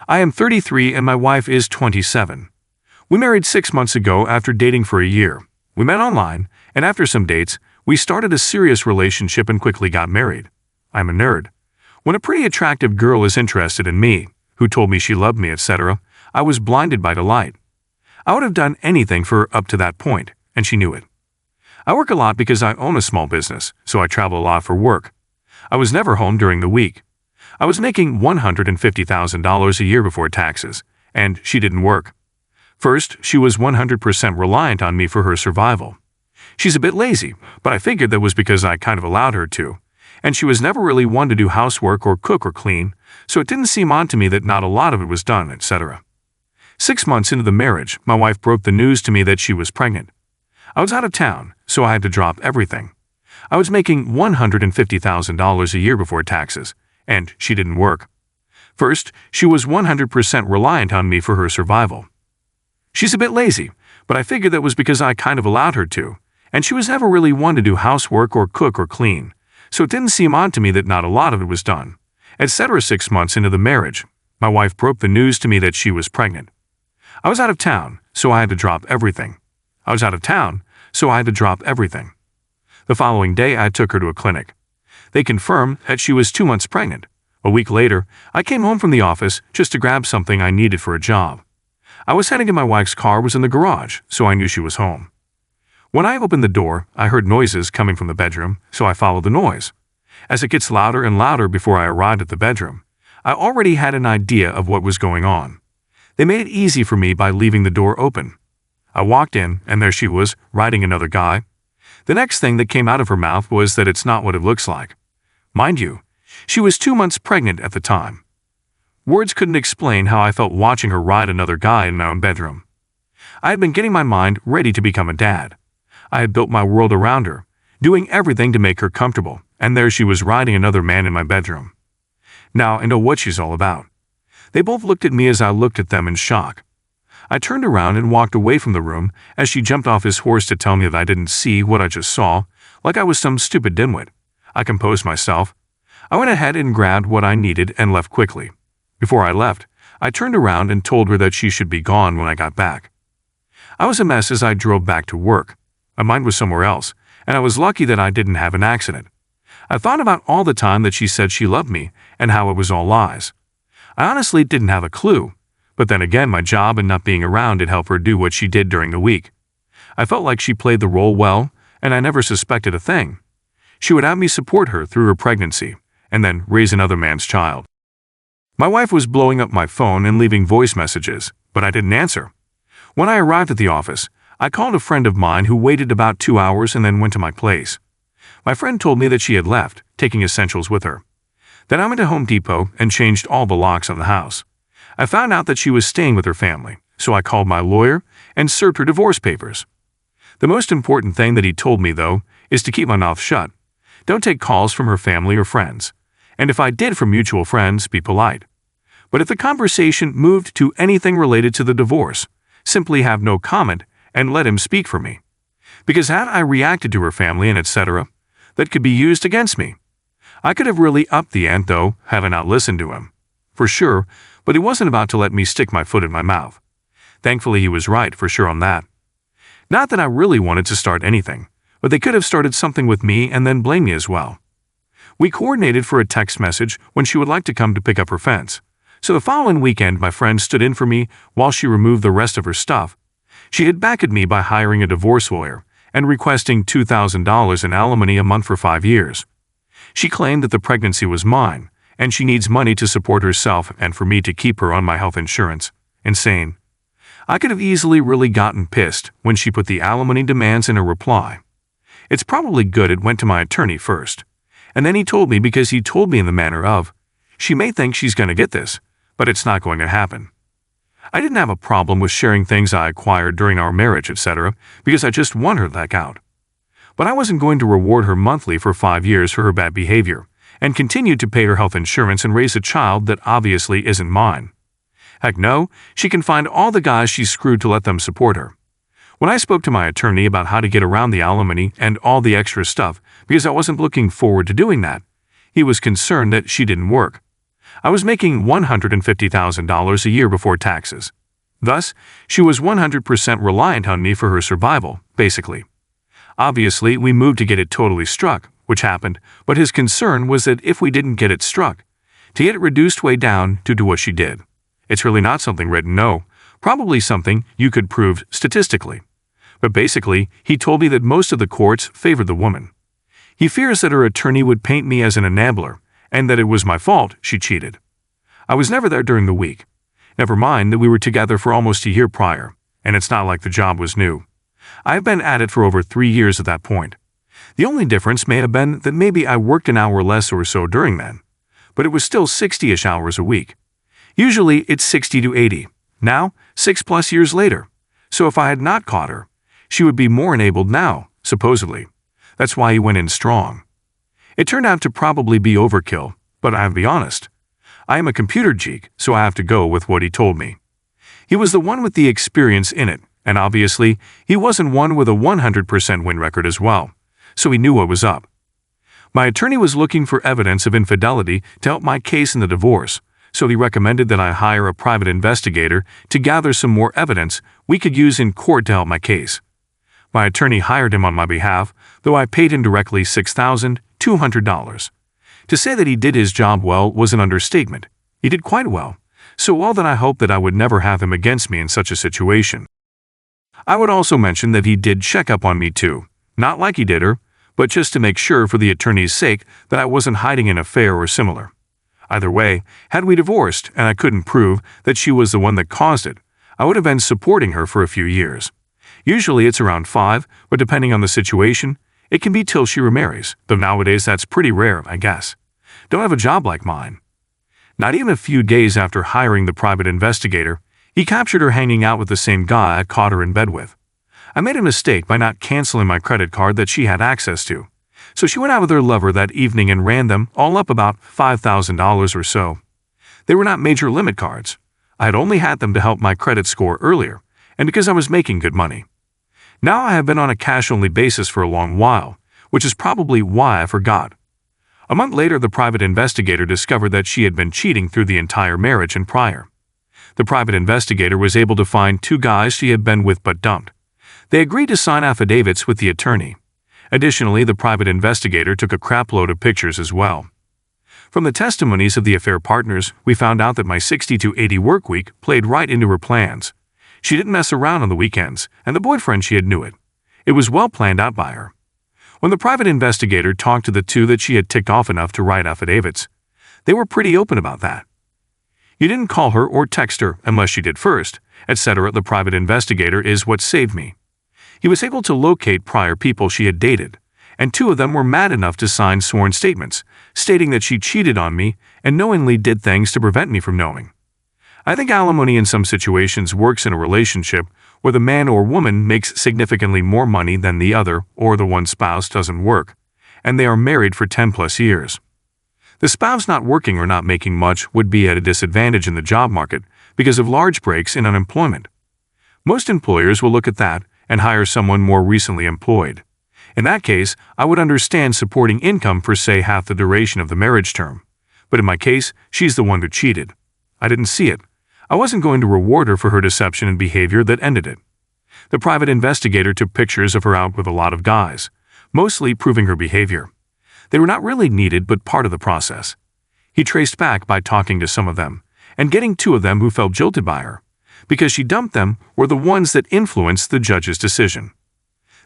I am 33 and my wife is 27. We married 6 months ago after dating for a year. We met online, and after some dates, we started a serious relationship and quickly got married. I'm a nerd. When a pretty attractive girl is interested in me, who told me she loved me, etc., I was blinded by delight. I would have done anything for her up to that point, and she knew it. I work a lot because I own a small business, so I travel a lot for work. I was never home during the week. I was making $150,000 a year before taxes, and she didn't work. First, she was 100% reliant on me for her survival. She's a bit lazy, but I figured that was because I kind of allowed her to, and she was never really one to do housework or cook or clean, so it didn't seem odd to me that not a lot of it was done, etc. 6 months into the marriage, my wife broke the news to me that she was pregnant. I was out of town, so I had to drop everything. I was making $150,000 a year before taxes, and she didn't work. First, she was 100% reliant on me for her survival. She's a bit lazy, but I figured that was because I kind of allowed her to, and she was never really one to do housework or cook or clean, so it didn't seem odd to me that not a lot of it was done, etc. 6 months into the marriage, my wife broke the news to me that she was pregnant. I was out of town, so I had to drop everything. The following day, I took her to a clinic. They confirmed that she was 2 months pregnant. A week later, I came home from the office just to grab something I needed for a job. I was heading to my wife's car was in the garage, so I knew she was home. When I opened the door, I heard noises coming from the bedroom, so I followed the noise. As it gets louder and louder before I arrived at the bedroom, I already had an idea of what was going on. They made it easy for me by leaving the door open. I walked in, and there she was, riding another guy. The next thing that came out of her mouth was that it's not what it looks like. Mind you, she was 2 months pregnant at the time. Words couldn't explain how I felt watching her ride another guy in my own bedroom. I had been getting my mind ready to become a dad. I had built my world around her, doing everything to make her comfortable, and there she was riding another man in my bedroom. Now I know what she's all about. They both looked at me as I looked at them in shock. I turned around and walked away from the room as she jumped off his horse to tell me that I didn't see what I just saw, like I was some stupid dimwit. I composed myself. I went ahead and grabbed what I needed and left quickly. Before I left, I turned around and told her that she should be gone when I got back. I was a mess as I drove back to work. My mind was somewhere else, and I was lucky that I didn't have an accident. I thought about all the time that she said she loved me and how it was all lies. I honestly didn't have a clue, but then again my job and not being around did help her do what she did during the week. I felt like she played the role well, and I never suspected a thing. She would have me support her through her pregnancy, and then raise another man's child. My wife was blowing up my phone and leaving voice messages, but I didn't answer. When I arrived at the office, I called a friend of mine who waited about 2 hours and then went to my place. My friend told me that she had left, taking essentials with her. Then I went to Home Depot and changed all the locks on the house. I found out that she was staying with her family, so I called my lawyer and served her divorce papers. The most important thing that he told me, though, is to keep my mouth shut. Don't take calls from her family or friends. And if I did from mutual friends, be polite. But if the conversation moved to anything related to the divorce, simply have no comment and let him speak for me. Because had I reacted to her family and etc., that could be used against me. I could have really upped the ante, though, had I not listened to him. For sure, but he wasn't about to let me stick my foot in my mouth. Thankfully, he was right for sure on that. Not that I really wanted to start anything, but they could have started something with me and then blame me as well. We coordinated for a text message when she would like to come to pick up her fence. So the following weekend, my friend stood in for me while she removed the rest of her stuff. She had backed me by hiring a divorce lawyer and requesting $2,000 in alimony a month for 5 years. She claimed that the pregnancy was mine, and she needs money to support herself and for me to keep her on my health insurance. Insane. I could have easily really gotten pissed when she put the alimony demands in her reply. It's probably good it went to my attorney first. And then he told me because he told me in the manner of, she may think she's going to get this, but it's not going to happen. I didn't have a problem with sharing things I acquired during our marriage, etc., because I just want her the heck out. But I wasn't going to reward her monthly for 5 years for her bad behavior, and continue to pay her health insurance and raise a child that obviously isn't mine. Heck no, she can find all the guys she screwed to let them support her. When I spoke to my attorney about how to get around the alimony and all the extra stuff, because I wasn't looking forward to doing that, he was concerned that she didn't work. I was making $150,000 a year before taxes. Thus, she was 100% reliant on me for her survival, basically. Obviously, we moved to get it totally struck, which happened, but his concern was that if we didn't get it struck, to get it reduced way down due to what she did. It's really not something written, no, probably something you could prove statistically. But basically, he told me that most of the courts favored the woman. He fears that her attorney would paint me as an enabler, and that it was my fault she cheated. I was never there during the week. Never mind that we were together for almost a year prior, and it's not like the job was new. I have been at it for over 3 years at that point. The only difference may have been that maybe I worked an hour less or so during then, but it was still 60-ish hours a week. Usually it's 60 to 80, now 6+ years later. So if I had not caught her, she would be more enabled now, supposedly. That's why he went in strong. It turned out to probably be overkill, but I have to be honest. I am a computer geek, so I have to go with what he told me. He was the one with the experience in it, and obviously, he wasn't one with a 100% win record as well, so he knew what was up. My attorney was looking for evidence of infidelity to help my case in the divorce, so he recommended that I hire a private investigator to gather some more evidence we could use in court to help my case. My attorney hired him on my behalf, though I paid him directly $6,200. To say that he did his job well was an understatement. He did quite well, so well that I hoped that I would never have him against me in such a situation. I would also mention that he did check up on me too, not like he did her, but just to make sure for the attorney's sake that I wasn't hiding an affair or similar. Either way, had we divorced and I couldn't prove that she was the one that caused it, I would have been supporting her for a few years. Usually it's around 5, but depending on the situation, it can be till she remarries, though nowadays that's pretty rare, I guess. Don't have a job like mine. Not even a few days after hiring the private investigator, he captured her hanging out with the same guy I caught her in bed with. I made a mistake by not canceling my credit card that she had access to, so she went out with her lover that evening and ran them all up about $5,000 or so. They were not major limit cards. I had only had them to help my credit score earlier, and because I was making good money. Now I have been on a cash-only basis for a long while, which is probably why I forgot. A month later, the private investigator discovered that she had been cheating through the entire marriage and prior. The private investigator was able to find 2 guys she had been with but dumped. They agreed to sign affidavits with the attorney. Additionally, the private investigator took a crapload of pictures as well. From the testimonies of the affair partners, we found out that my 60 to 80 work week played right into her plans. She didn't mess around on the weekends, and the boyfriend she had knew it. It was well planned out by her. When the private investigator talked to the 2 that she had ticked off enough to write affidavits, they were pretty open about that. You didn't call her or text her unless she did first, etc. The private investigator is what saved me. He was able to locate prior people she had dated, and 2 of them were mad enough to sign sworn statements, stating that she cheated on me and knowingly did things to prevent me from knowing. I think alimony in some situations works in a relationship where the man or woman makes significantly more money than the other or the one spouse doesn't work, and they are married for 10+ years. The spouse not working or not making much would be at a disadvantage in the job market because of large breaks in unemployment. Most employers will look at that and hire someone more recently employed. In that case, I would understand supporting income for say half the duration of the marriage term. But in my case, she's the one who cheated. I didn't see it. I wasn't going to reward her for her deception and behavior that ended it. The private investigator took pictures of her out with a lot of guys, mostly proving her behavior. They were not really needed but part of the process. He traced back by talking to some of them, and getting 2 of them who felt jilted by her, because she dumped them were the ones that influenced the judge's decision.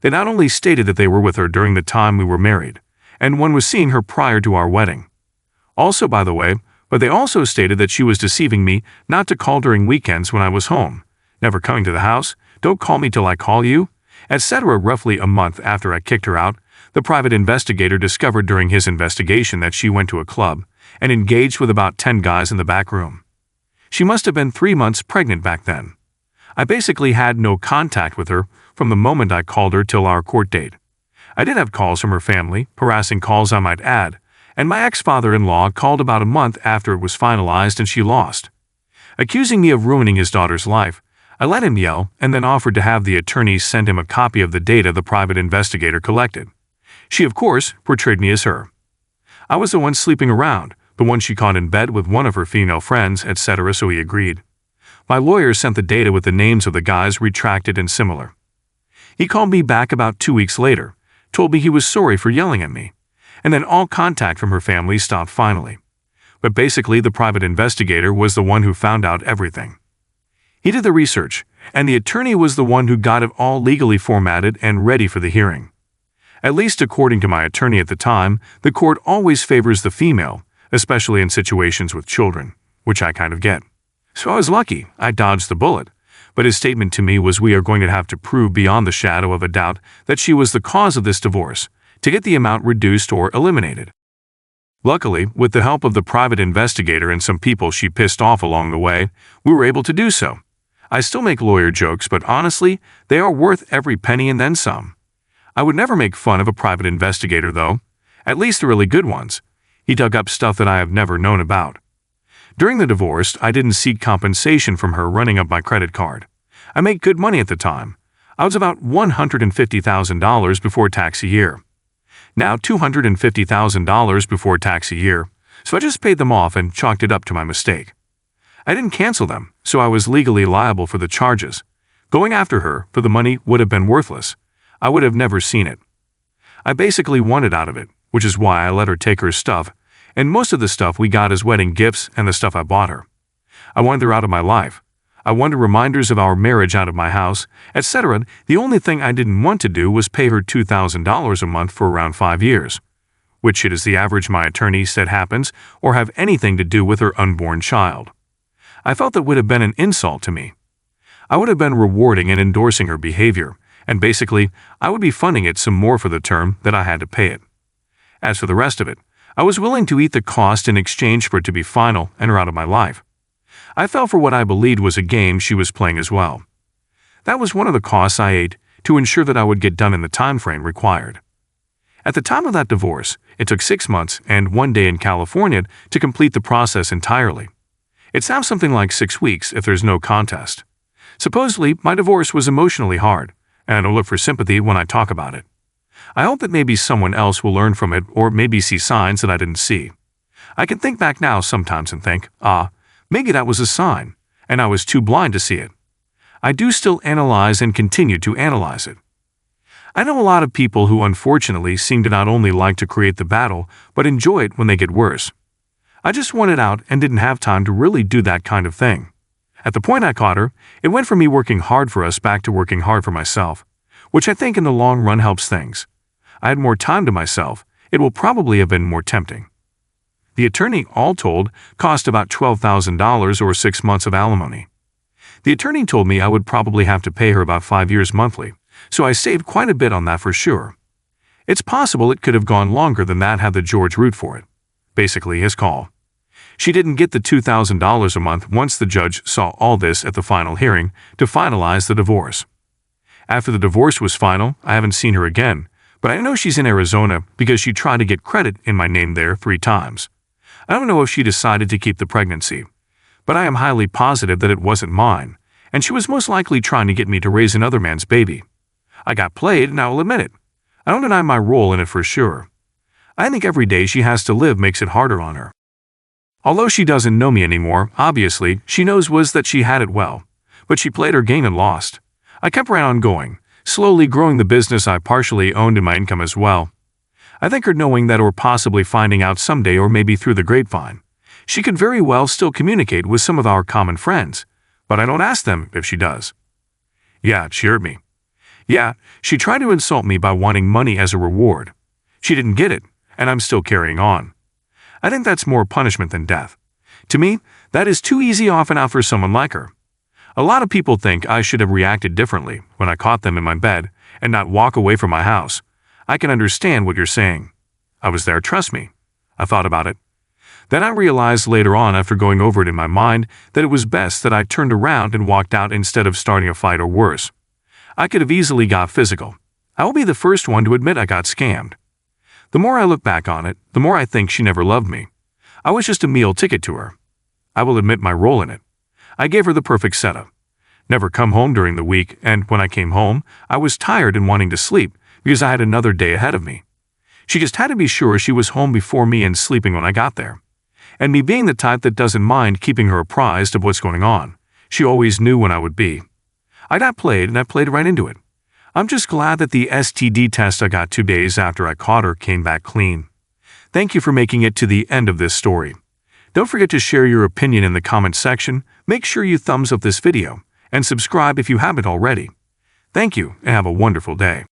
They not only stated that they were with her during the time we were married, and one was seeing her prior to our wedding. Also, by the way, but they also stated that she was deceiving me not to call during weekends when I was home, never coming to the house, don't call me till I call you, etc. Roughly a month after I kicked her out, the private investigator discovered during his investigation that she went to a club and engaged with about 10 guys in the back room. She must have been 3 months pregnant back then. I basically had no contact with her from the moment I called her till our court date. I did have calls from her family, harassing calls I might add, and my ex-father-in-law called about a month after it was finalized and she lost. Accusing me of ruining his daughter's life, I let him yell and then offered to have the attorneys send him a copy of the data the private investigator collected. She, of course, portrayed me as her. I was the one sleeping around, the one she caught in bed with one of her female friends, etc., so he agreed. My lawyer sent the data with the names of the guys retracted and similar. He called me back about 2 weeks later, told me he was sorry for yelling at me, and then all contact from her family stopped finally. But basically, the private investigator was the one who found out everything. He did the research, and the attorney was the one who got it all legally formatted and ready for the hearing. At least according to my attorney at the time, the court always favors the female, especially in situations with children, which I kind of get. So I was lucky, I dodged the bullet, but his statement to me was we are going to have to prove beyond the shadow of a doubt that she was the cause of this divorce, to get the amount reduced or eliminated. Luckily, with the help of the private investigator and some people she pissed off along the way, we were able to do so. I still make lawyer jokes, but honestly, they are worth every penny and then some. I would never make fun of a private investigator though, at least the really good ones. He dug up stuff that I have never known about. During the divorce, I didn't seek compensation from her running up my credit card. I made good money at the time. I was about $150,000 before tax a year. Now $250,000 before tax a year, so I just paid them off and chalked it up to my mistake. I didn't cancel them, so I was legally liable for the charges. Going after her for the money would have been worthless. I would have never seen it. I basically wanted out of it, which is why I let her take her stuff, and most of the stuff we got as wedding gifts and the stuff I bought her. I wanted her out of my life. I wanted reminders of our marriage out of my house, etc. The only thing I didn't want to do was pay her $2,000 a month for around 5 years, which it is the average my attorney said happens, or have anything to do with her unborn child. I felt that would have been an insult to me. I would have been rewarding and endorsing her behavior, and basically, I would be funding it some more for the term that I had to pay it. As for the rest of it, I was willing to eat the cost in exchange for it to be final and her out of my life. I fell for what I believed was a game she was playing as well. That was one of the costs I ate to ensure that I would get done in the time frame required. At the time of that divorce, it took 6 months and 1 day in California to complete the process entirely. It sounds something like 6 weeks if there's no contest. Supposedly, my divorce was emotionally hard, and I don't look for sympathy when I talk about it. I hope that maybe someone else will learn from it or maybe see signs that I didn't see. I can think back now sometimes and think, maybe that was a sign, and I was too blind to see it. I do still analyze and continue to analyze it. I know a lot of people who unfortunately seem to not only like to create the battle, but enjoy it when they get worse. I just wanted out and didn't have time to really do that kind of thing. At the point I caught her, it went from me working hard for us back to working hard for myself, which I think in the long run helps things. I had more time to myself. It will probably have been more tempting. The attorney, all told, cost about $12,000 or 6 months of alimony. The attorney told me I would probably have to pay her about 5 years monthly, so I saved quite a bit on that for sure. It's possible it could have gone longer than that had the George root for it. Basically his call. She didn't get the $2,000 a month once the judge saw all this at the final hearing to finalize the divorce. After the divorce was final, I haven't seen her again, but I know she's in Arizona because she tried to get credit in my name there 3 times. I don't know if she decided to keep the pregnancy, but I am highly positive that it wasn't mine, and she was most likely trying to get me to raise another man's baby. I got played, and I will admit it. I don't deny my role in it for sure. I think every day she has to live makes it harder on her. Although she doesn't know me anymore, obviously, she knows was that she had it well, but she played her game and lost. I kept right on going, slowly growing the business I partially owned in my income as well. I think her knowing that or possibly finding out someday or maybe through the grapevine, she could very well still communicate with some of our common friends, but I don't ask them if she does. Yeah, she hurt me. Yeah, she tried to insult me by wanting money as a reward. She didn't get it, and I'm still carrying on. I think that's more punishment than death. To me, that is too easy often out for someone like her. A lot of people think I should have reacted differently when I caught them in my bed and not walk away from my house. I can understand what you're saying. I was there, trust me. I thought about it. Then I realized later on after going over it in my mind that it was best that I turned around and walked out instead of starting a fight or worse. I could have easily got physical. I will be the first one to admit I got scammed. The more I look back on it, the more I think she never loved me. I was just a meal ticket to her. I will admit my role in it. I gave her the perfect setup. Never come home during the week, and when I came home, I was tired and wanting to sleep because I had another day ahead of me. She just had to be sure she was home before me and sleeping when I got there. And me being the type that doesn't mind keeping her apprised of what's going on, she always knew when I would be. I got played and I played right into it. I'm just glad that the STD test I got 2 days after I caught her came back clean. Thank you for making it to the end of this story. Don't forget to share your opinion in the comment section, make sure you thumbs up this video, and subscribe if you haven't already. Thank you and have a wonderful day.